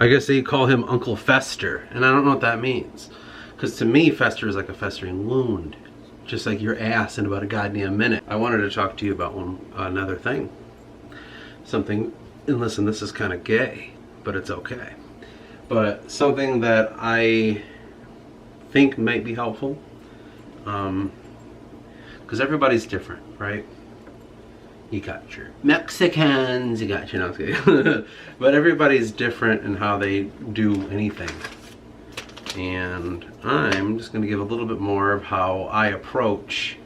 I guess they call him Uncle Fester, and I don't know what that means. Because to me, fester is like a festering wound. Just like your ass in about a goddamn minute. I wanted to talk to you about another thing. Something, and listen, this is kind of gay, but it's okay. But something that I think might be helpful. Because everybody's different, right? You got your Mexicans, you got your, no, okay. But everybody's different in how they do anything. And I'm just going to give a little bit more of how I approach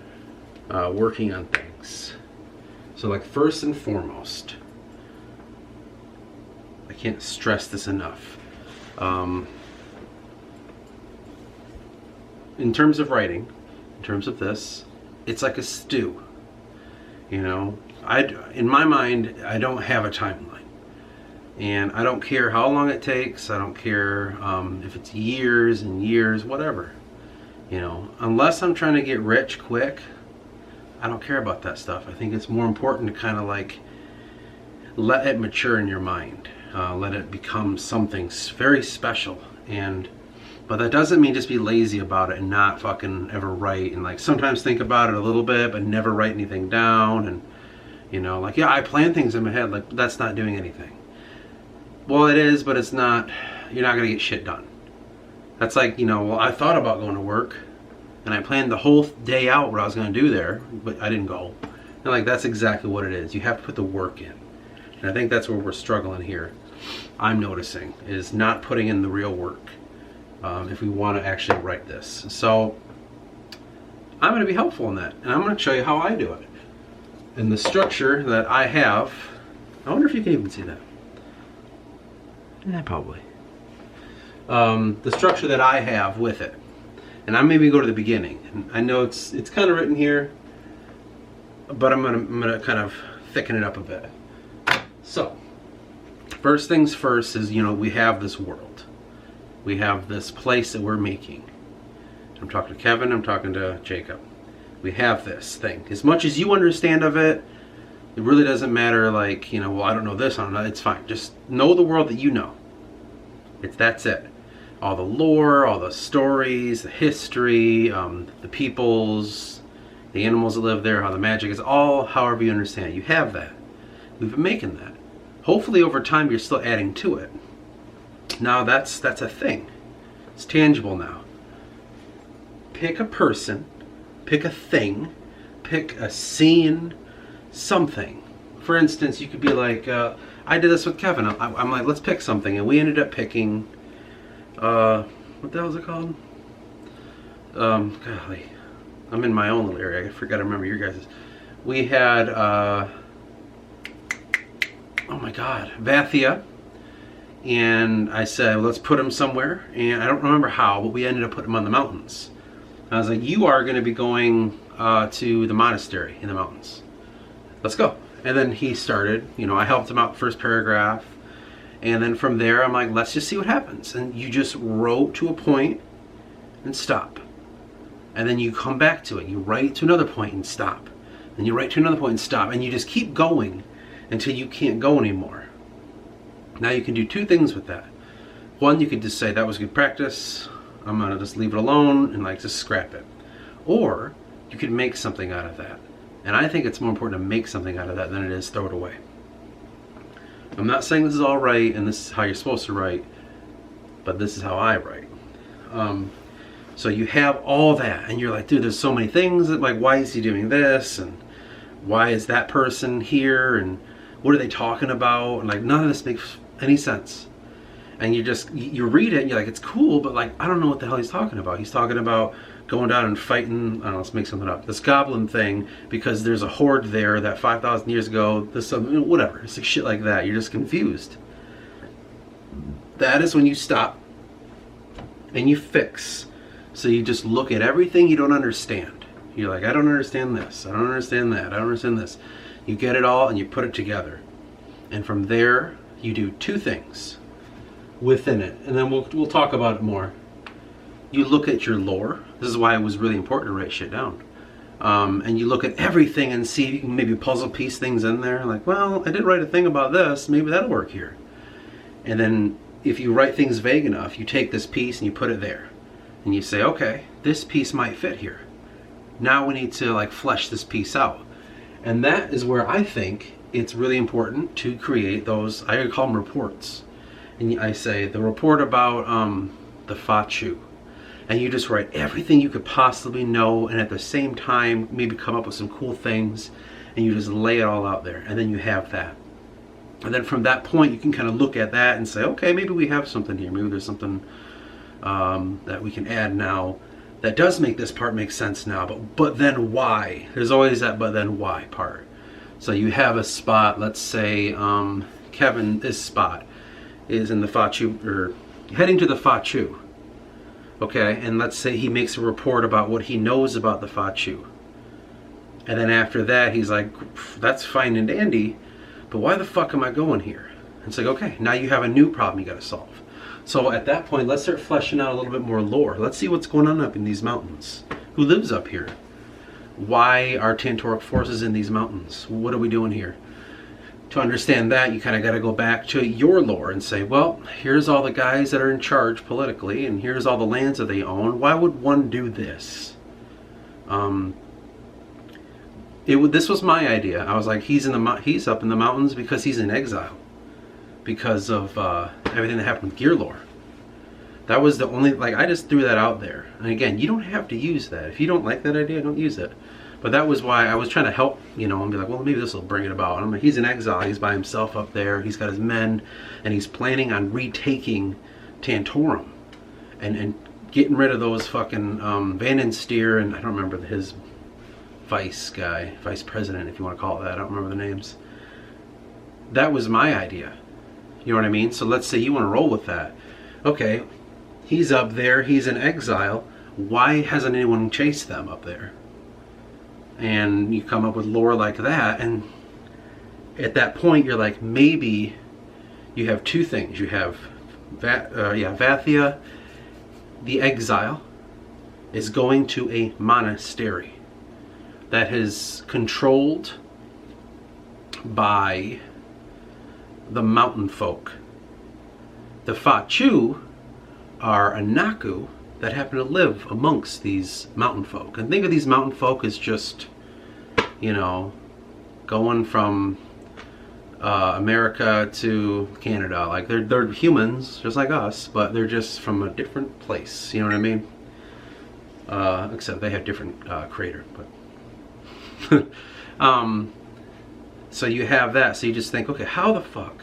working on things. So like first and foremost, I can't stress this enough. In terms of writing, in terms of this, it's like a stew. You know, in my mind, I don't have a timeline. And I don't care how long it takes. I don't care if it's years and years, whatever. You know, unless I'm trying to get rich quick, I don't care about that stuff. I think it's more important to kind of like let it mature in your mind. Let it become something very special. But that doesn't mean just be lazy about it and not fucking ever write. And like sometimes think about it a little bit, but never write anything down. And you know, like, yeah, I plan things in my head. Like, that's not doing anything. Well, it is, but it's not. You're not gonna get shit done. That's like, you know, well, I thought about going to work, and I planned the whole day out what I was gonna do there, but I didn't go. And like, that's exactly what it is. You have to put the work in, and I think that's where we're struggling here. I'm noticing is not putting in the real work if we want to actually write this. So I'm going to be helpful in that, and I'm going to show you how I do it. And the structure that I have, I wonder if you can even see that. Yeah, probably. The structure that I have with it, and I'm maybe go to the beginning. And I know it's kind of written here, but I'm gonna kind of thicken it up a bit. So first things first is, you know, we have this world. We have this place that we're making. I'm talking to Kevin, I'm talking to Jacob. We have this thing. As much as you understand of it, it really doesn't matter, like, you know, well, I don't know this, I don't know, it's fine. Just know the world that you know. That's it. All the lore, all the stories, the history, the peoples, the animals that live there, how the magic is, all however you understand it. You have that. We've been making that. Hopefully over time you're still adding to it. Now that's a thing. It's tangible now. Pick a person, pick a thing, pick a scene, something. For instance, you could be like, I did this with Kevin. I'm like, let's pick something, and we ended up picking, what the hell is it called? Golly, I'm in my own little area. I forgot to remember your guys's. We had, oh my God, Vathia. And I said, well, let's put him somewhere. And I don't remember how, but we ended up putting him on the mountains. And I was like, you are going to be going to the monastery in the mountains. Let's go. And then he started, you know, I helped him out the first paragraph. And then from there, I'm like, let's just see what happens. And you just wrote to a point and stop. And then you come back to it. You write to another point and stop. And you write to another point and stop. And you just keep going until you can't go anymore. Now you can do two things with that. One, you could just say, that was good practice. I'm gonna just leave it alone and like just scrap it. Or you could make something out of that. And I think it's more important to make something out of that than it is throw it away. I'm not saying this is all right and this is how you're supposed to write, but this is how I write. So you have all that and you're like, dude, there's so many things that, like, why is he doing this? And why is that person here? And what are they talking about? And like, none of this makes any sense. And you read it and you're like, it's cool, but like, I don't know what the hell he's talking about. He's talking about going down and fighting, I don't know, let's make something up, this goblin thing, because there's a horde there that 5,000 years ago, this, whatever, it's like shit like that. You're just confused. That is when you stop and you fix. So you just look at everything you don't understand. You're like, I don't understand this, I don't understand that, I don't understand this. You get it all and you put it together. And from there, you do two things within it. And then we'll talk about it more. You look at your lore. This is why it was really important to write shit down. And you look at everything and see if you can maybe puzzle piece things in there. Like, well, I did write a thing about this. Maybe that'll work here. And then if you write things vague enough, you take this piece and you put it there. And you say, okay, this piece might fit here. Now we need to like flesh this piece out. And that is where I think it's really important to create those, I call them reports. And I say the report about the Fa Chu. And you just write everything you could possibly know, and at the same time maybe come up with some cool things, and you just lay it all out there, and then you have that. And then from that point you can kind of look at that and say, okay, maybe we have something here, maybe there's something that we can add now that does make this part make sense now, but then why? There's always that but then why part. So you have a spot, let's say Kevin, this spot is in the Fa Chu, or heading to the Fa Chu. Okay, and let's say he makes a report about what he knows about the Fa Chu. And then after that, he's like, that's fine and dandy, but why the fuck am I going here? And it's like, okay, now you have a new problem you gotta solve. So at that point, let's start fleshing out a little bit more lore. Let's see what's going on up in these mountains. Who lives up here? Why are Tantoric forces in these mountains? What are we doing here? To understand that, you kind of got to go back to your lore and say, well, here's all the guys that are in charge politically, and here's all the lands that they own. Why would one do this? This was my idea. I was like, he's up in the mountains because he's in exile, because of everything that happened with Gear Lore. That was the only, like, I just threw that out there. And again, you don't have to use that. If you don't like that idea, don't use it. But that was why I was trying to help, you know, and be like, well, maybe this will bring it about. And I'm like, he's in exile, he's by himself up there, he's got his men, and he's planning on retaking Tantorum and getting rid of those fucking Van den Stier, and I don't remember his vice president, if you want to call it that. I don't remember the names. That was my idea. You know what I mean? So let's say you want to roll with that. Okay, he's up there, he's in exile. Why hasn't anyone chased them up there? And you come up with lore like that, and at that point you're like, maybe you have two things. You have Vathia, the exile, is going to a monastery that is controlled by the mountain folk. The Fa Chu are a Naku that happen to live amongst these mountain folk. And think of these mountain folk as just, you know, going from America to Canada. Like they're humans just like us, but they're just from a different place. You know what I mean? Except they have different crater. But so you have that. So you just think, okay, how the fuck?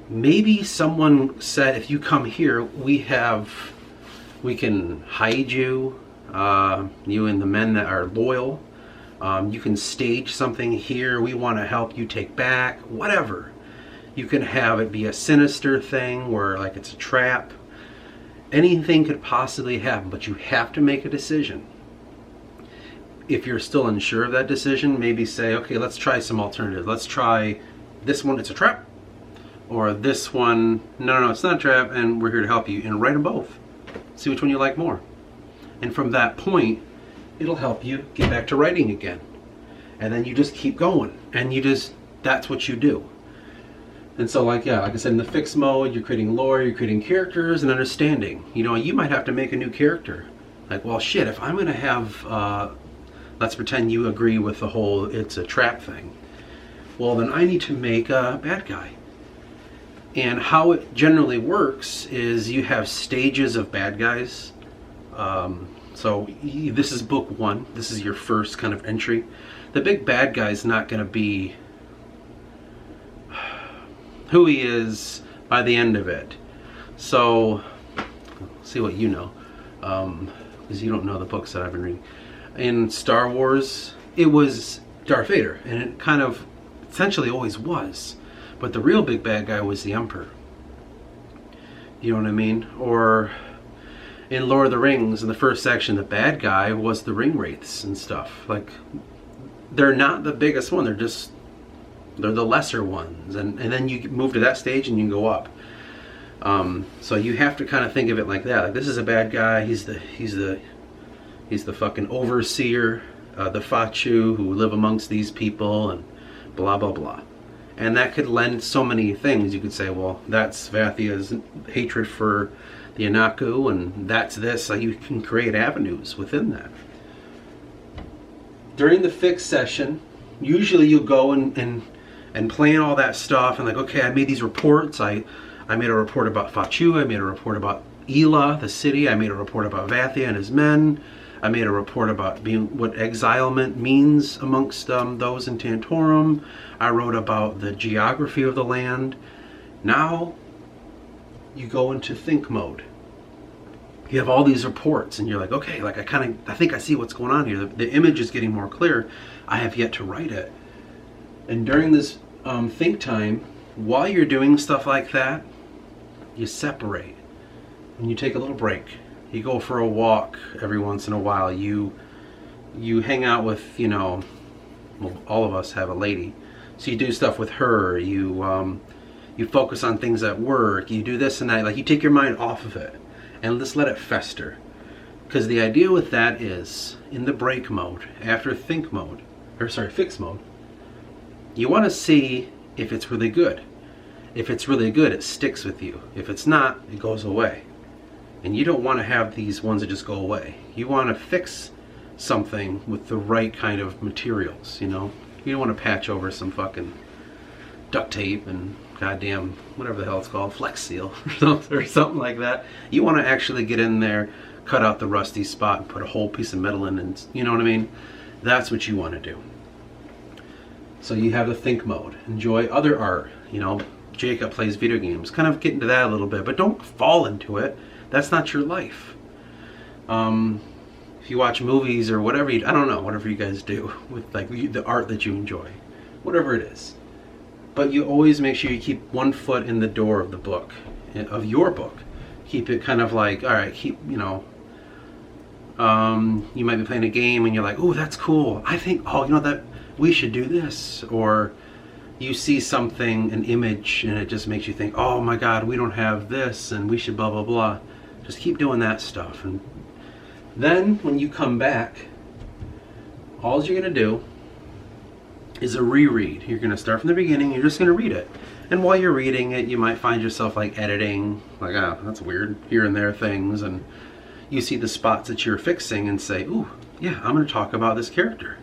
Maybe someone said, if you come here, we can hide you, you and the men that are loyal. You can stage something here. We want to help you take back, whatever. You can have it be a sinister thing where like it's a trap. Anything could possibly happen, but you have to make a decision. If you're still unsure of that decision, maybe say, okay, let's try some alternatives. Let's try this one, it's a trap. Or this one, no, it's not a trap, and we're here to help you. And write them both. See which one you like more. And from that point, it'll help you get back to writing again. And then you just keep going. And that's what you do. And so like I said, in the fixed mode, you're creating lore, you're creating characters and understanding. You know, you might have to make a new character. Like, well, shit, if I'm going to have, let's pretend you agree with the whole it's a trap thing. Well, then I need to make a bad guy. And how it generally works is you have stages of bad guys. So this is book one. This is your first kind of entry. The big bad guy is not going to be who he is by the end of it. So, see what you know, because you don't know the books that I've been reading. In Star Wars, it was Darth Vader, and it kind of essentially always was. But the real big bad guy was the Emperor. You know what I mean? Or in Lord of the Rings, in the first section, the bad guy was the ring wraiths and stuff. Like, they're not the biggest one. They're the lesser ones. And then you move to that stage and you go up. So you have to kind of think of it like that. Like, this is a bad guy. He's the fucking overseer, the Fa Chu who live amongst these people, and blah blah blah. And that could lend so many things. You could say, well, that's Vathia's hatred for the Anaku, and that's this. Like, you can create avenues within that. During the fix session, usually you'll go and plan all that stuff, and like, okay, I made these reports. I made a report about Fachu. I made a report about Ela, the city. I made a report about Vathia and his men. I made a report about what exilement means amongst those in Tantorum. I wrote about the geography of the land. Now you go into think mode. You have all these reports, and you're like, okay, like I think I see what's going on here. The image is getting more clear. I have yet to write it. And during this think time, while you're doing stuff like that, you separate and you take a little break. You go for a walk every once in a while. You hang out with, well, all of us have a lady, so you do stuff with her. You focus on things at work. You do this and that. Like, you take your mind off of it and just let it fester. Because the idea with that is, in the break mode, after fix mode, you want to see if it's really good. If it's really good, it sticks with you. If it's not, it goes away. And you don't want to have these ones that just go away. You want to fix something with the right kind of materials, You don't want to patch over some fucking duct tape and goddamn whatever the hell it's called, Flex Seal or something like that. You want to actually get in there, cut out the rusty spot, and put a whole piece of metal in, and you know what I mean? That's what you want to do. So you have the think mode. Enjoy other art. Jacob plays video games. Kind of get into that a little bit, but don't fall into it. That's not your life. If you watch movies or whatever, I don't know, whatever you guys do with like the art that you enjoy, whatever it is. But you always make sure you keep one foot in the door of the book, of your book. Keep it kind of like, all right, you might be playing a game and you're like, oh, that's cool. I think, that we should do this. Or you see something, an image, and it just makes you think, oh my God, we don't have this and we should blah, blah, blah. Just keep doing that stuff. And then when you come back, all you're going to do is a reread. You're going to start from the beginning. You're just going to read it. And while you're reading it, you might find yourself like editing, like, that's weird, here and there things. And you see the spots that you're fixing and say, ooh, yeah, I'm going to talk about this character.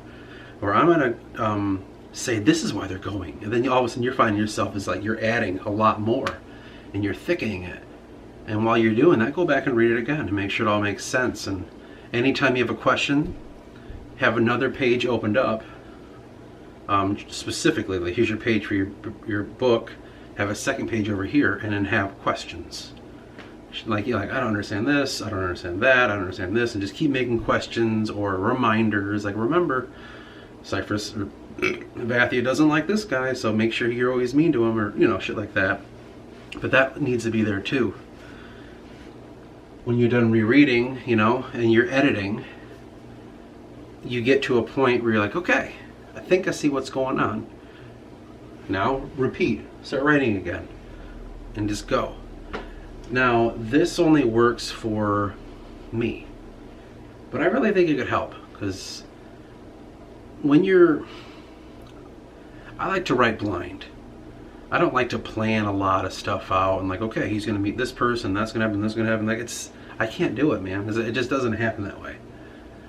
Or I'm going to say this is why they're going. And then all of a sudden you're finding yourself is like you're adding a lot more and you're thickening it. And while you're doing that, go back and read it again to make sure it all makes sense. And anytime you have a question, have another page opened up. Specifically, like, here's your page for your book. Have a second page over here, and then have questions. Like, you're like, I don't understand this, I don't understand that, I don't understand this, and just keep making questions or reminders. Like, remember, Cypherus Vathia doesn't like this guy, so make sure you're always mean to him, or shit like that. But that needs to be there too. When you're done rereading, and you're editing, you get to a point where you're like, okay, I think I see what's going on. Now repeat, start writing again, and just go. Now this only works for me, but I really think it could help, because I like to write blind. I don't like to plan a lot of stuff out and like, okay, he's going to meet this person, that's going to happen, this is going to happen. Like, I can't do it, man, because it just doesn't happen that way.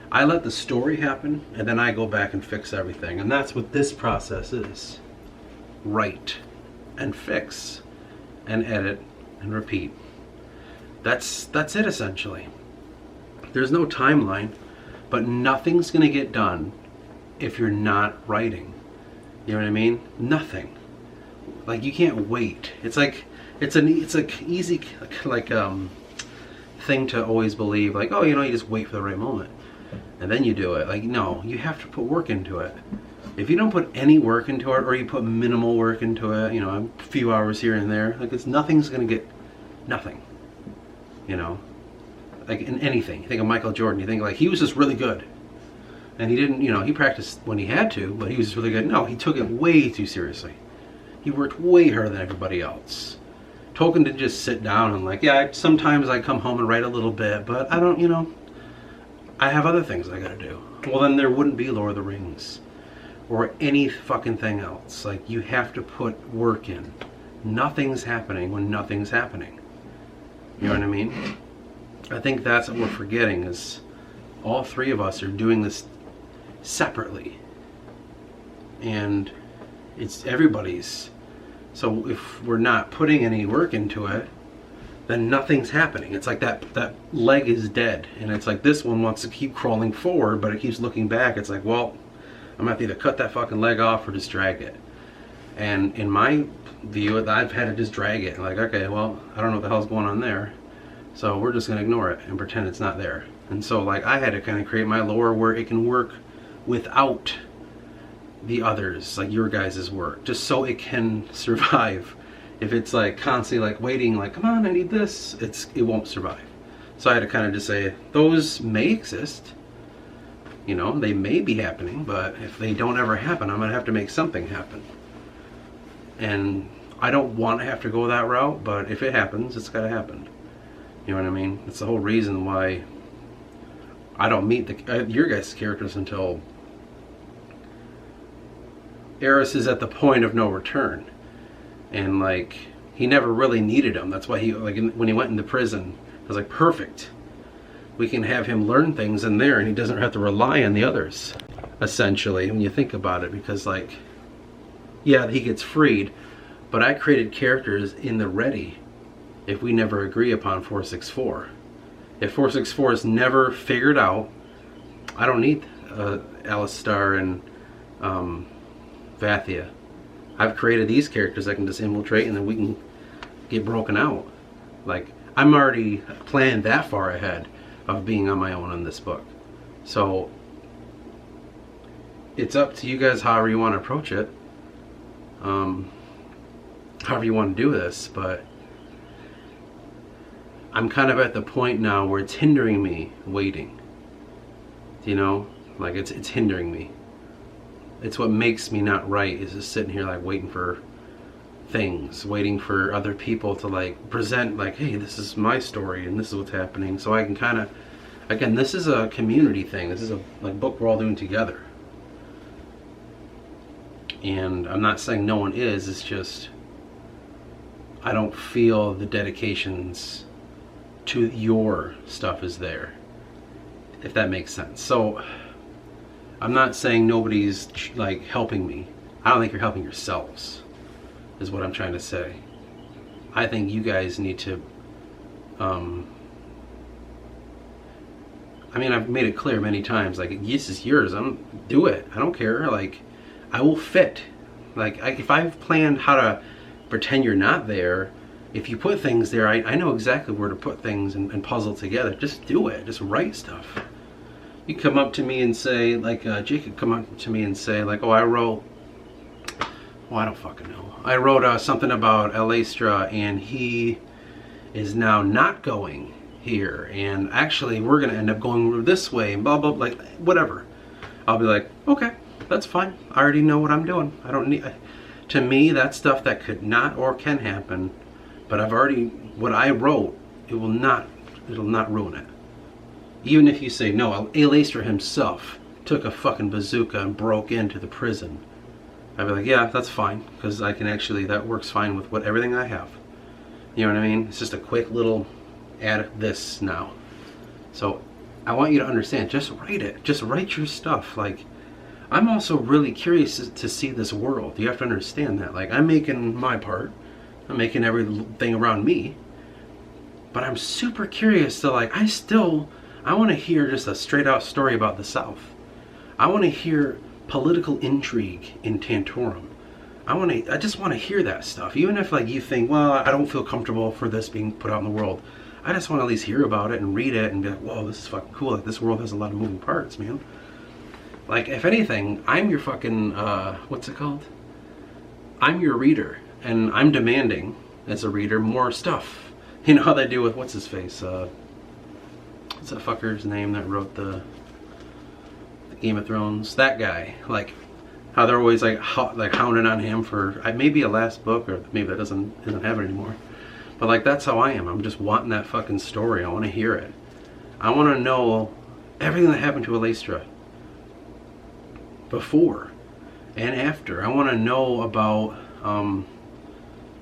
I let the story happen, and then I go back and fix everything. And that's what this process is. Write and fix and edit and repeat. That's it, essentially. There's no timeline, but nothing's going to get done if you're not writing. You know what I mean? Nothing. Like, you can't wait. It's like easy thing to always believe, like, oh, you just wait for the right moment and then you do it. Like, no, you have to put work into it. If you don't put any work into it, or you put minimal work into it, a few hours here and there, like, nothing's gonna get nothing. Like in anything. You think of Michael Jordan, you think like he was just really good. And he didn't, he practiced when he had to, but he was really good. No, he took it way too seriously. He worked way harder than everybody else. Tolkien didn't just sit down and like, yeah, sometimes I come home and write a little bit, but I don't, I have other things I gotta do. Well, then there wouldn't be Lord of the Rings. or any fucking thing else. Like, you have to put work in. Nothing's happening when nothing's happening. You know what I mean? I think that's what we're forgetting, is all three of us are doing this separately. And it's everybody's. So if we're not putting any work into it, then nothing's happening. It's like that leg is dead. And it's like this one wants to keep crawling forward, but it keeps looking back. It's like, well, I'm gonna have to either cut that fucking leg off or just drag it. And in my view, I've had to just drag it. Like, okay, well, I don't know what the hell's going on there. So we're just gonna ignore it and pretend it's not there. And so, like, I had to kind of create my lore where it can work without the others, like your guys' work, just so it can survive. If it's like constantly like waiting, like, come on, I need this, it won't survive. So I had to kind of just say, those may exist, you know, they may be happening, but if they don't ever happen, I'm gonna have to make something happen. And I don't want to have to go that route, but if it happens, it's gotta happen. You know what I mean? That's the whole reason why I don't meet your guys' characters until Eris is at the point of no return. And like, he never really needed him. That's why he, like, when he went into prison, I was like, perfect. We can have him learn things in there and he doesn't have to rely on the others, essentially, when you think about it. Because, like, yeah, he gets freed, but I created characters in the ready if we never agree upon 464. If 464 is never figured out, I don't need Alistar and Vathia. I've created these characters that can just infiltrate and then we can get broken out. Like, I'm already planned that far ahead of being on my own in this book. So it's up to you guys however you want to approach it. However you want to do this, but I'm kind of at the point now where it's hindering me waiting. You know? Like, it's hindering me. It's what makes me not write, is just sitting here like waiting for things, waiting for other people to like present like, hey, this is my story and this is what's happening. So I can kind of, again, this is a community thing. This is a like book we're all doing together. And I'm not saying no one is, it's just I don't feel the dedications to your stuff is there, if that makes sense. So I'm not saying nobody's like helping me. I don't think you're helping yourselves, is what I'm trying to say. I think you guys need to I mean, I've made it clear many times, like, this is yours, do it, I don't care. Like, I will fit. Like, if I've planned how to pretend you're not there, if you put things there, I know exactly where to put things and puzzle together. Just do it, just write stuff. You come up to me and say, like, Jake could come up to me and say, like, oh, I wrote, well, I don't fucking know. I wrote something about Elastra, and he is now not going here, and actually we're going to end up going this way, and blah, blah, like, whatever. I'll be like, okay, that's fine. I already know what I'm doing. I don't need, to me, that's stuff that could not or can happen, but I've already, what I wrote, it'll not ruin it. Even if you say, no, Elastra himself took a fucking bazooka and broke into the prison, I'd be like, yeah, that's fine, because I can actually, that works fine with everything I have. You know what I mean? It's just a quick little add this now. So I want you to understand, just write it. Just write your stuff. Like, I'm also really curious to see this world. You have to understand that. Like, I'm making my part. I'm making everything around me. But I'm super curious to, like, I want to hear just a straight out story about the South. I want to hear political intrigue in Tantorum. I just want to hear that stuff. Even if, like, you think, well, I don't feel comfortable for this being put out in the world. I just want to at least hear about it and read it and be like, whoa, this is fucking cool. Like, this world has a lot of moving parts, man. Like, if anything, I'm your fucking, what's it called? I'm your reader, and I'm demanding, as a reader, more stuff. You know how they do with, what's his face? What's that fucker's name that wrote the Game of Thrones? That guy. Like, how they're always like hounding on him for maybe a last book, or maybe that doesn't have it anymore. But like, that's how I am. I'm just wanting that fucking story. I want to hear it. I want to know everything that happened to Elastra before. and after. I want to know about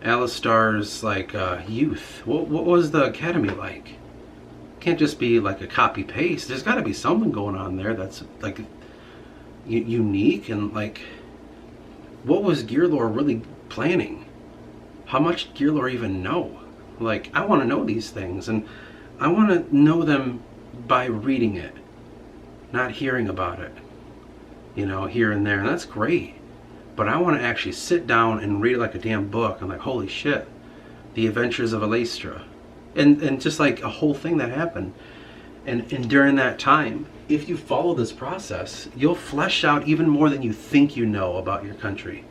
Alistar's like youth. What was the academy like? Can't just be like a copy paste. There's got to be something going on there that's like unique, and like, what was Gearlore really planning? How much did Gearlore even know? Like, I want to know these things, and I want to know them by reading it, not hearing about it, you know, here and there. And that's great, but I want to actually sit down and read it like a damn book. I'm like, holy shit, the adventures of Alastra, and just like a whole thing that happened. And during that time, if you follow this process, you'll flesh out even more than you think you know about your country.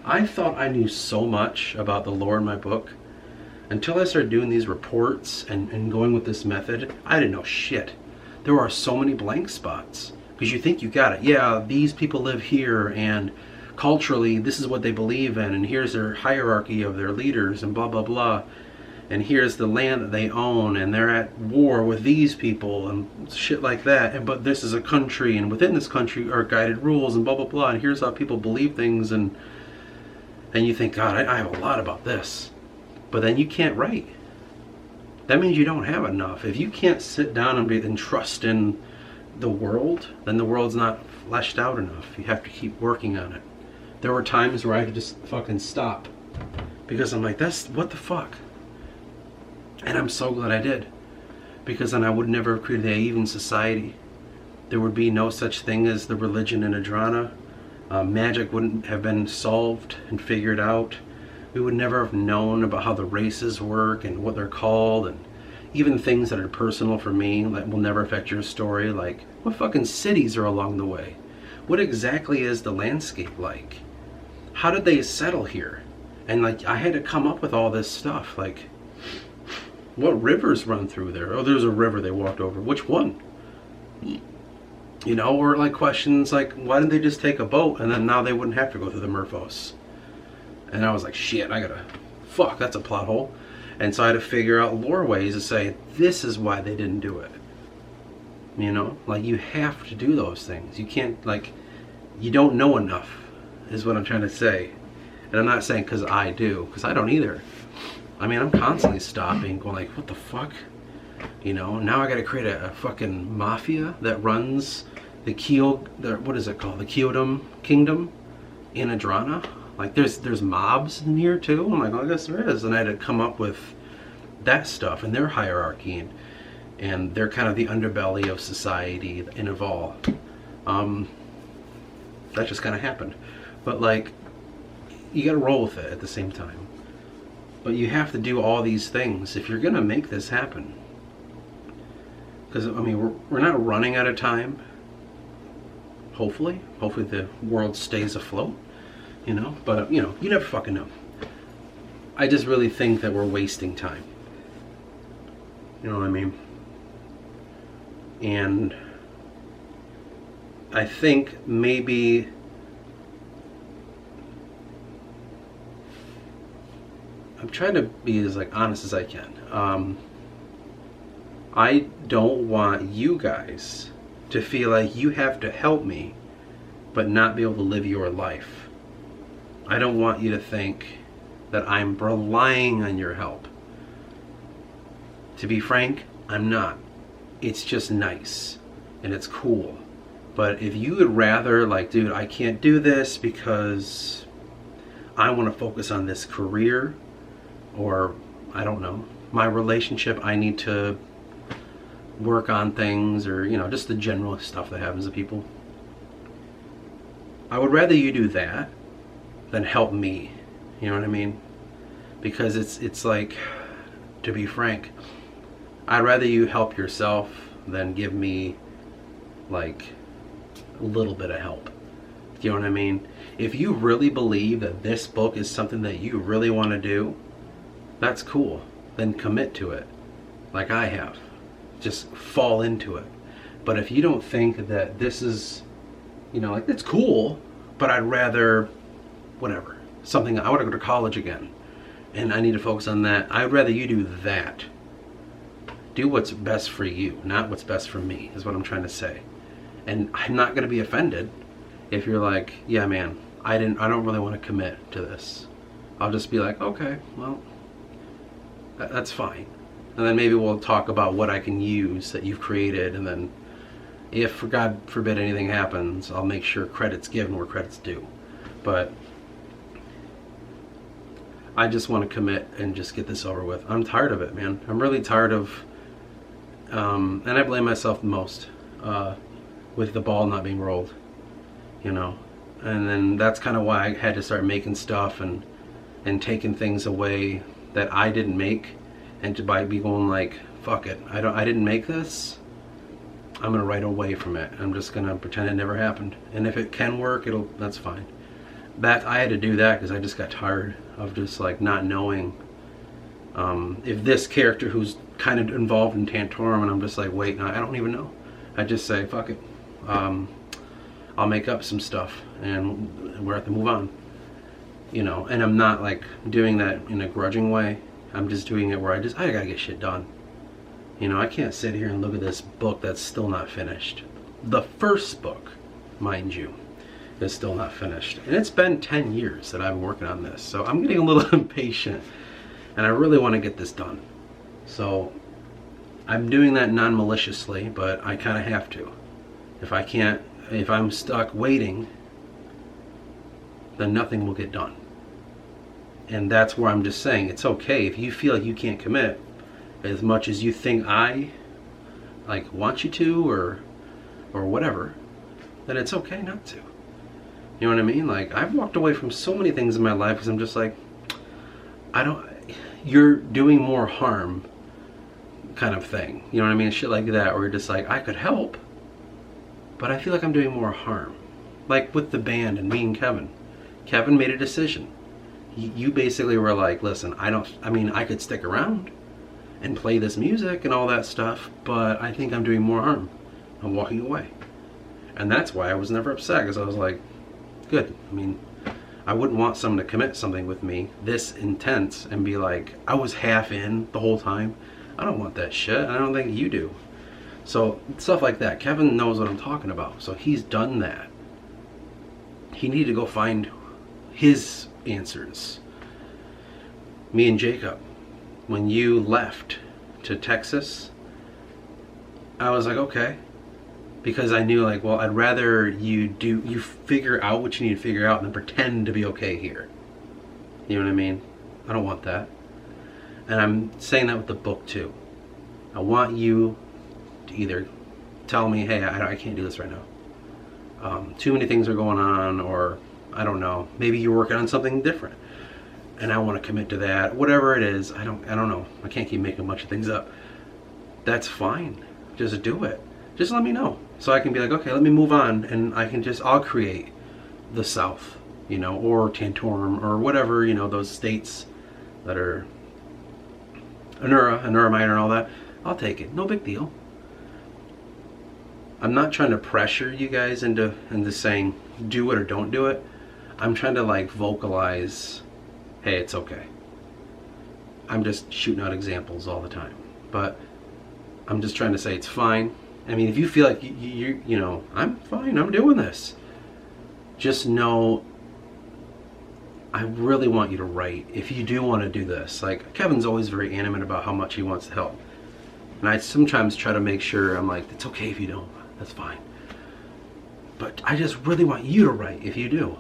I thought I knew so much about the lore in my book. Until I started doing these reports and going with this method, I didn't know shit. There are so many blank spots. Because you think you got it. Yeah, these people live here, and culturally, this is what they believe in, and here's their hierarchy of their leaders, and blah, blah, blah. And here's the land that they own, and they're at war with these people, and shit like that. But this is a country, and within this country are guided rules, and blah, blah, blah. And here's how people believe things, and you think, God, I have a lot about this. But then you can't write. That means you don't have enough. If you can't sit down and trust in the world, then the world's not fleshed out enough. You have to keep working on it. There were times where I could just fucking stop, because I'm like, that's, what the fuck? And I'm so glad I did, because then I would never have created the Aevan society. There would be no such thing as the religion in Adrana. Magic wouldn't have been solved and figured out. We would never have known about how the races work and what they're called, and even things that are personal for me that will never affect your story, like what fucking cities are along the way. What exactly is the landscape like? How did they settle here? And like, I had to come up with all this stuff, like, what rivers run through there? Oh, there's a river they walked over. Which one? You know, or like questions like, why didn't they just take a boat and then now they wouldn't have to go through the Murphos? And I was like, shit, fuck, that's a plot hole. And so I had to figure out lore ways to say, this is why they didn't do it. You know, like, you have to do those things. You can't, like, you don't know enough, is what I'm trying to say. And I'm not saying because I do, because I don't either. I mean, I'm constantly stopping, going like, what the fuck? You know, now I gotta create a fucking mafia that runs the what is it called? The Keodum Kingdom in Adrana. Like, there's mobs in here too. I'm like, well, I guess there is. And I had to come up with that stuff and their hierarchy, and they're kind of the underbelly of society in Aval. That just kind of happened. But like, you gotta roll with it at the same time. But you have to do all these things if you're gonna make this happen. Because, I mean, we're not running out of time. Hopefully the world stays afloat. You know, but you know, you never fucking know. I just really think that we're wasting time. You know what I mean? And I think maybe I'm trying to be as like honest as I can. I don't want you guys to feel like you have to help me but not be able to live your life. I don't want you to think that I'm relying on your help. To be frank, I'm not. It's just nice and it's cool. But if you would rather, like, dude, I can't do this because I want to focus on this career, or I don't know, my relationship, I need to work on things, or, you know, just the general stuff that happens to people. I would rather you do that than help me. You know what I mean? Because it's like, to be frank, I'd rather you help yourself than give me like a little bit of help. Do you know what I mean? If you really believe that this book is something that you really want to do, that's cool. Then commit to it, like I have. Just fall into it. But if you don't think that this is, you know, like, it's cool, but I'd rather, whatever, something, I want to go to college again and I need to focus on that, I'd rather you do that. Do what's best for you, not what's best for me, is what I'm trying to say. And I'm not going to be offended if you're like, yeah man, I don't really want to commit to this. I'll just be like, okay, well, that's fine. And then maybe we'll talk about what I can use that you've created, and then if, God forbid, anything happens, I'll make sure credit's given where credit's due. But I just want to commit and just get this over with. I'm tired of it, man. I'm really tired of, and I blame myself the most, with the ball not being rolled, you know. And then that's kind of why I had to start making stuff and taking things away that I didn't make, and to be going like, fuck it, I didn't make this. I'm gonna write away from it. I'm just gonna pretend it never happened. And if it can work, that's fine. That I had to do that because I just got tired of just like not knowing if this character who's kind of involved in Tantorum, and I'm just like, wait, I don't even know. I just say, fuck it. I'll make up some stuff and we're have to move on. You know, and I'm not like doing that in a grudging way. I'm just doing it where I gotta get shit done. You know, I can't sit here and look at this book that's still not finished. The first book, mind you, is still not finished. And it's been 10 years that I've been working on this. So I'm getting a little impatient, and I really want to get this done. So I'm doing that non-maliciously, but I kind of have to. If I'm stuck waiting, then nothing will get done. And that's where I'm just saying, it's okay if you feel like you can't commit as much as you think I like want you to, or whatever, then it's okay not to. You know what I mean? Like, I've walked away from so many things in my life because I'm just like, you're doing more harm kind of thing. You know what I mean? Shit like that, where you're just like, I could help, but I feel like I'm doing more harm. Like with the band and me and Kevin. Kevin made a decision. You basically were like, listen, I could stick around and play this music and all that stuff, but I think I'm doing more harm. I'm walking away. And that's why I was never upset, because I was like, good. I mean, I wouldn't want someone to commit something with me this intense and be like, I was half in the whole time. I don't want that shit, and I don't think you do. So stuff like that. Kevin knows what I'm talking about, so he's done that. He needed to go find his answers. Me and Jacob, when you left to Texas, I was like, okay. Because I knew, like, well, I'd rather you figure out what you need to figure out than pretend to be okay here. You know what I mean? I don't want that. And I'm saying that with the book too. I want you to either tell me, hey, I can't do this right now. Too many things are going on, or I don't know, maybe you're working on something different and I want to commit to that. Whatever it is, I don't know. I can't keep making a bunch of things up. That's fine. Just do it. Just let me know. So I can be like, okay, let me move on, and I'll create the South, you know, or Tantorum, or whatever, you know, those states that are Anura Minor and all that. I'll take it. No big deal. I'm not trying to pressure you guys into saying do it or don't do it. I'm trying to like vocalize, hey, it's okay. I'm just shooting out examples all the time, but I'm just trying to say it's fine. I mean, if you feel like you know, I'm fine, I'm doing this, just know I really want you to write if you do want to do this. Like, Kevin's always very animate about how much he wants to help, and I sometimes try to make sure I'm like, it's okay if you don't, that's fine, but I just really want you to write if you do.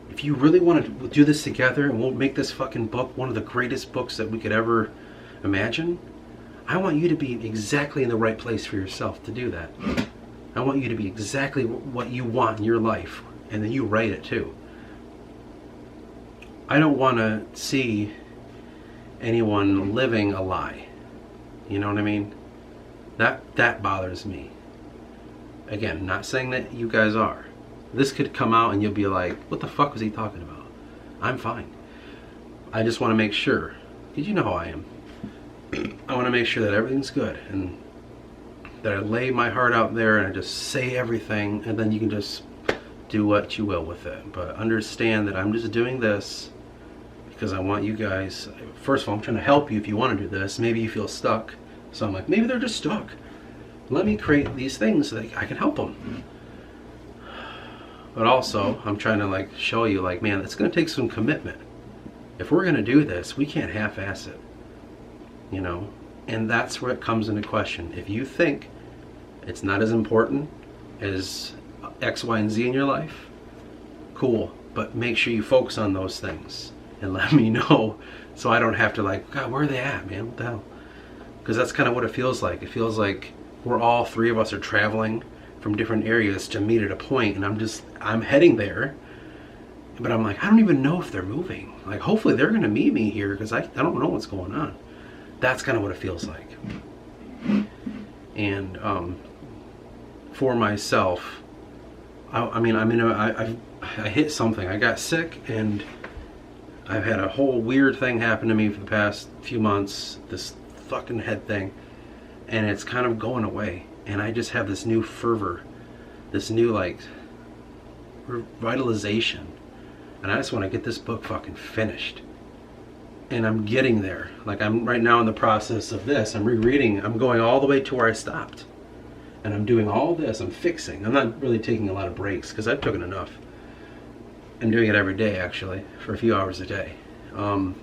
If you really want to do this together and we'll make this fucking book one of the greatest books that we could ever imagine, I want you to be exactly in the right place for yourself to do that. I want you to be exactly what you want in your life, and then you write it too. I don't want to see anyone living a lie. You know what I mean? That bothers me. Again, not saying that you guys are. This could come out and you'll be like, what the fuck was he talking about? I'm fine. I just want to make sure, because you know how I am. I want to make sure that everything's good, and that I lay my heart out there and I just say everything, and then you can just do what you will with it. But understand that I'm just doing this because I want you guys, first of all, I'm trying to help you if you want to do this. Maybe you feel stuck. So I'm like, maybe they're just stuck. Let me create these things so that I can help them. But also, I'm trying to like show you, like, man, it's going to take some commitment. If we're going to do this, we can't half-ass it, you know? And that's where it comes into question. If you think it's not as important as X, Y, and Z in your life, cool. But make sure you focus on those things and let me know, so I don't have to like, God, where are they at, man? What the hell? Because that's kind of what it feels like. It feels like we're all three of us are traveling from different areas to meet at a point, and I'm heading there, but I'm like, I don't even know if they're moving. Like, hopefully they're going to meet me here, because I don't know what's going on. That's kind of what it feels like. And for myself, I hit something. I got sick, and I've had a whole weird thing happen to me for the past few months, this fucking head thing, and it's kind of going away. And I just have this new fervor, this new like revitalization, and I just want to get this book fucking finished. And I'm getting there. Like, I'm right now in the process of this. I'm rereading. I'm going all the way to where I stopped, and I'm doing all this. I'm fixing. I'm not really taking a lot of breaks because I've taken enough. I'm doing it every day, actually, for a few hours a day. And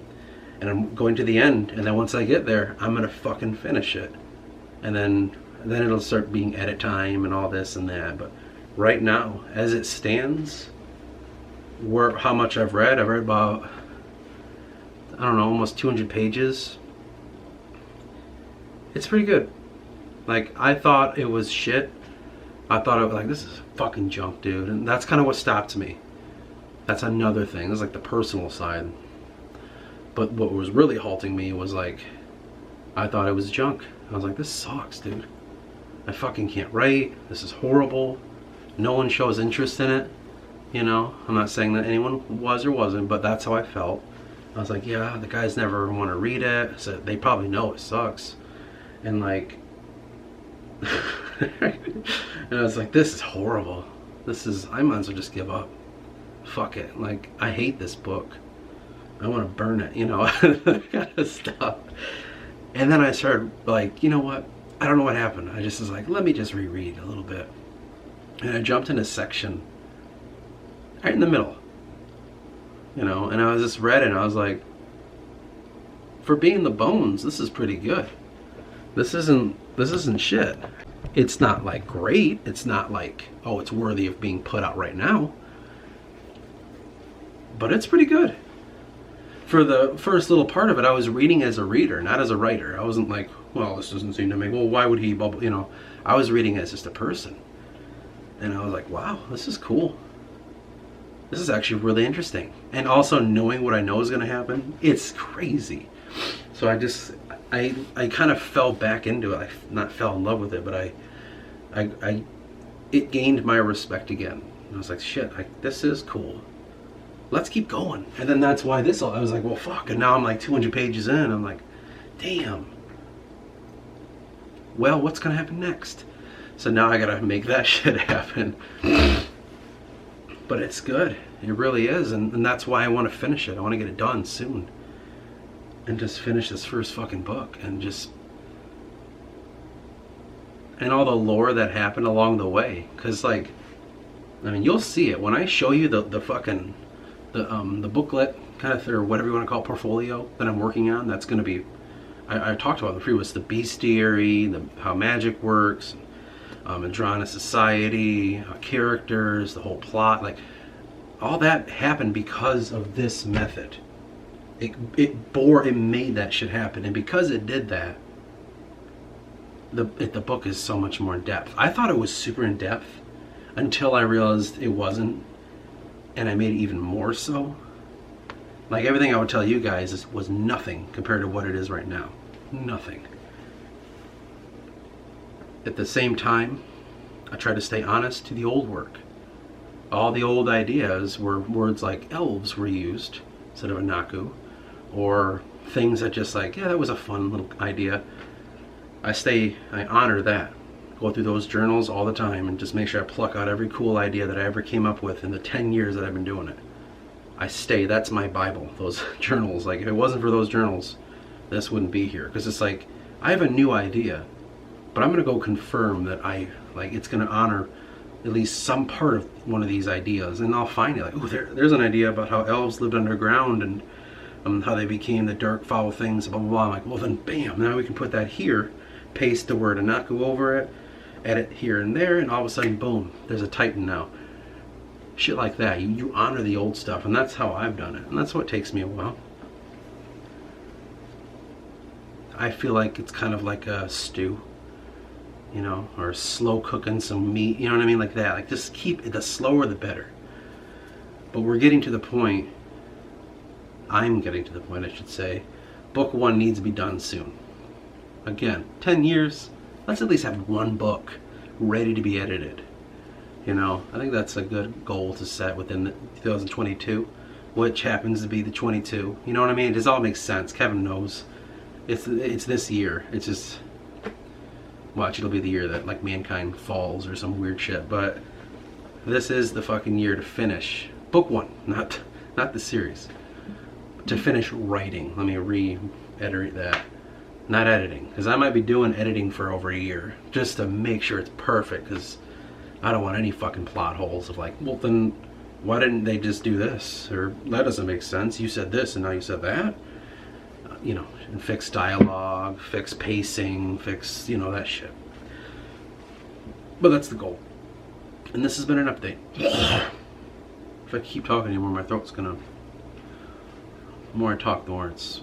I'm going to the end, and then once I get there, I'm gonna fucking finish it, and then it'll start being edit time and all this and that. But right now, as it stands, how much I've read about, I don't know, almost 200 pages. It's pretty good. Like, I thought it was shit. I thought it was like, this is fucking junk, dude. And that's kind of what stopped me. That's another thing. This is like the personal side. But what was really halting me was like, I thought it was junk. I was like, this sucks, dude. I fucking can't write. This is horrible. No one shows interest in it. You know, I'm not saying that anyone was or wasn't, but that's how I felt. I was like, yeah, the guys never want to read it, so they probably know it sucks. And like, and I was like, this is horrible. I might as well just give up. Fuck it. Like, I hate this book. I want to burn it, you know, that kind of stuff. And then I started like, you know what? I don't know what happened. I just was like, let me just reread a little bit. And I jumped in a section right in the middle, you know, and I was just read it, and I was like, for being the Bones, this is pretty good. This isn't shit. It's not like great. It's not like, oh, it's worthy of being put out right now. But it's pretty good. For the first little part of it, I was reading as a reader, not as a writer. I wasn't like, well, this doesn't seem to make, well, why would he bubble, you know. I was reading as just a person. And I was like, wow, this is cool. This is actually really interesting. And also knowing what I know is going to happen, it's crazy. So I kind of fell back into it. I not fell in love with it, but it gained my respect again. And I was like, shit, this is cool. Let's keep going. And then that's why I was like, well, fuck. And now I'm like 200 pages in. I'm like, damn. Well, what's going to happen next? So now I got to make that shit happen. But it's good. It really is. And that's why I want to finish it. I want to get it done soon. And just finish this first fucking book. And all the lore that happened along the way. Because, like, I mean, you'll see it. When I show you the fucking, the booklet, kind of, or whatever you want to call it, portfolio that I'm working on, that's going to be, I talked about the previous, the bestiary, how magic works, Andromeda Society, characters, the whole plot, like, all that happened because of this method. It made that shit happen, and because it did that, the book is so much more in depth. I thought it was super in depth until I realized it wasn't, and I made it even more so. Like, everything I would tell you guys was nothing compared to what it is right now. Nothing. At the same time, I try to stay honest to the old work. All the old ideas were words like elves were used instead of Anaku, or things that just like, yeah, that was a fun little idea. I honor that. Go through those journals all the time and just make sure I pluck out every cool idea that I ever came up with in the 10 years that I've been doing it. That's my Bible, those journals. Like, if it wasn't for those journals, this wouldn't be here. Because it's like, I have a new idea, but I'm going to go confirm that it's going to honor at least some part of one of these ideas, and I'll find it like, oh, there's an idea about how elves lived underground and how they became the dark, foul things, blah, blah, blah. I'm like, well, then, bam, now we can put that here, paste the word and not go over it, edit here and there, and all of a sudden, boom, there's a Titan now. Shit like that. You honor the old stuff, and that's how I've done it, and that's what takes me a while. I feel like it's kind of like a stew, you know, or slow cooking some meat, you know what I mean, like that. Like, just keep it, the slower the better. But we're getting to the point, I'm getting to the point, I should say, book 1 needs to be done soon. Again, 10 years, let's at least have 1 book ready to be edited. You know, I think that's a good goal to set within 2022, which happens to be the 22. You know what I mean? It just all makes sense. Kevin knows. It's this year. It's just, watch, it'll be the year that like mankind falls or some weird shit. But this is the fucking year to finish book 1, not the series. To finish writing. Let me re-iterate that. Not editing, because I might be doing editing for over a year just to make sure it's perfect. Because I don't want any fucking plot holes of like, well then, why didn't they just do this? Or that doesn't make sense. You said this and now you said that. You know, and fix dialogue, fix pacing, fix, you know, that shit. But that's the goal. And this has been an update. If I keep talking anymore, my throat's gonna... The more I talk, the more it's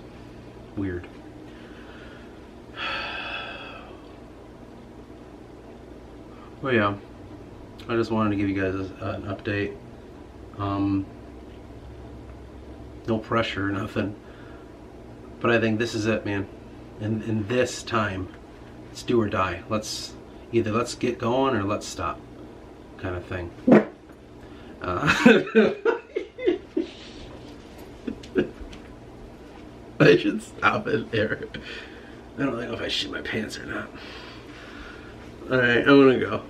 weird. Well, yeah. I just wanted to give you guys an update. No pressure, nothing. But I think this is it, man. In this time, it's do or die. Let's get going or let's stop, kind of thing. I should stop it there. I don't know if I shit my pants or not. Alright, I'm gonna go.